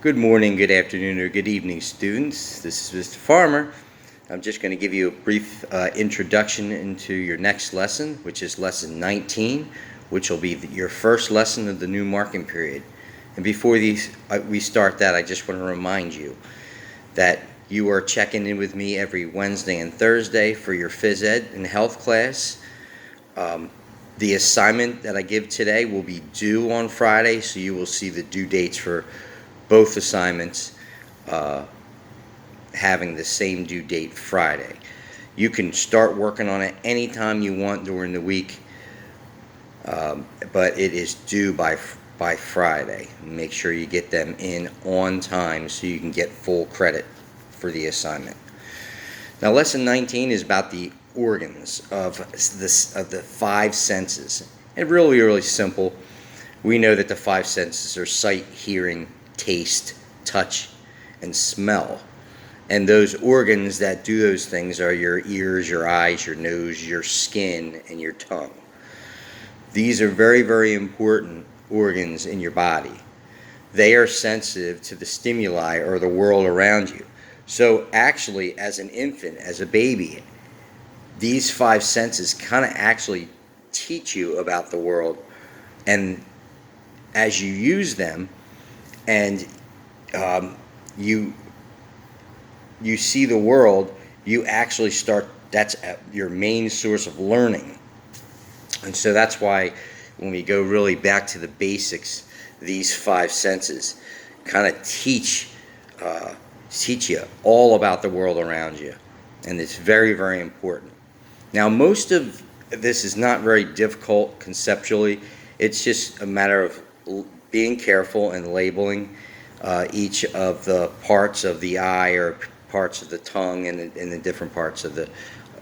Good morning, good afternoon, or good evening, students. This is Mr. Farmer. I'm just going to give you a brief introduction into your next lesson, which is lesson 19, which will be your first lesson of the new marking period. And before we start that, I just want to remind you that you are checking in with me every Wednesday and Thursday for your phys ed and health class. The assignment that I give today will be due on Friday, so you will see the due dates for both assignments having the same due date, Friday. You can start working on it anytime you want during the week, but it is due by Friday. Make sure you get them in on time so you can get full credit for the assignment. Now, lesson 19 is about the organs of the five senses. And really simple. We know that the five senses are sight, hearing, taste, touch, and smell. And those organs that do those things are your ears, your eyes, your nose, your skin, and your tongue. These are very important organs in your body. They are sensitive to the stimuli or the world around you. So actually, as an infant, as a baby, these five senses kind of actually teach you about the world. And as you use them, and you see the world, you actually start, that's your main source of learning. And so that's why when we go really back to the basics, these five senses kind of teach you all about the world around you. And it's very important. Now, most of this is not very difficult conceptually. It's just a matter of being careful and labeling each of the parts of the eye or parts of the tongue and the different parts of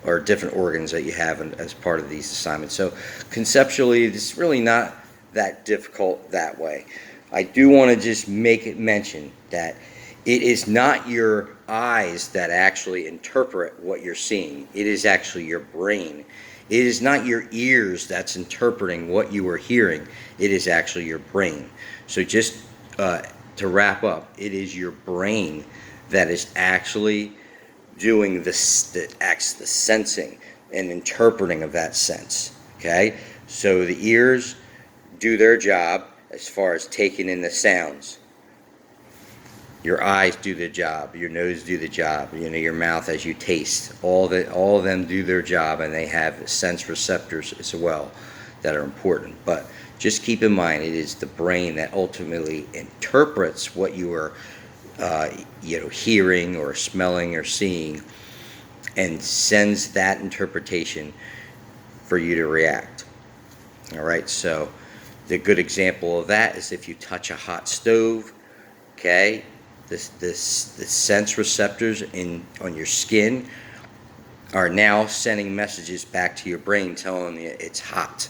or different organs that you have as part of these assignments. So conceptually, it's really not that difficult that way. I do want to just make it mention that it is not your eyes that actually interpret what you're seeing. It is actually your brain. It is not your ears that's interpreting what you are hearing. It is actually your brain. So just to wrap up, it is your brain that is actually doing the sensing and interpreting of that sense. Okay? So the ears do their job as far as taking in the sounds. Your eyes do the job. Your nose do the job. Your mouth as you taste. All of them do their job, and they have sense receptors as well that are important. But just keep in mind, it is the brain that ultimately interprets what you are, hearing or smelling or seeing, and sends that interpretation for you to react. All right. So the good example of that is if you touch a hot stove. Okay. The sense receptors on your skin are now sending messages back to your brain telling you it's hot.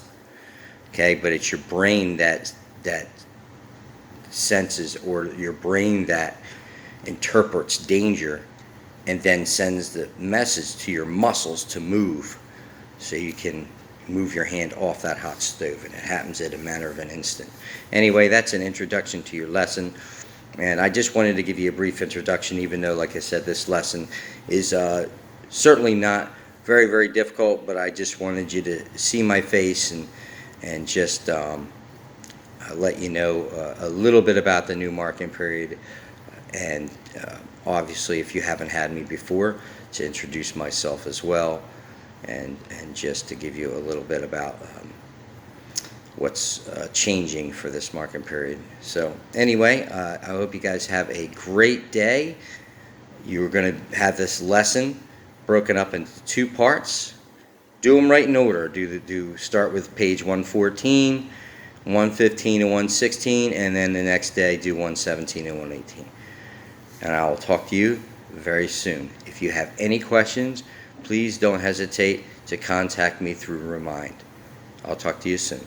Okay, but it's your brain that senses, or your brain that interprets danger and then sends the message to your muscles to move so you can move your hand off that hot stove, and it happens in a matter of an instant. Anyway, that's an introduction to your lesson. And I just wanted to give you a brief introduction, even though, like I said, this lesson is certainly not very difficult, but I just wanted you to see my face and just let you know a little bit about the new marking period. And obviously, if you haven't had me before, to introduce myself as well, and just to give you a little bit about what's changing for this marking period. So anyway, I hope you guys have a great day. You're going to have this lesson broken up into two parts. Do them right in order. Start with page 114, 115 and 116, and then the next day do 117 and 118. And I'll talk to you very soon. If you have any questions, please don't hesitate to contact me through Remind. I'll talk to you soon.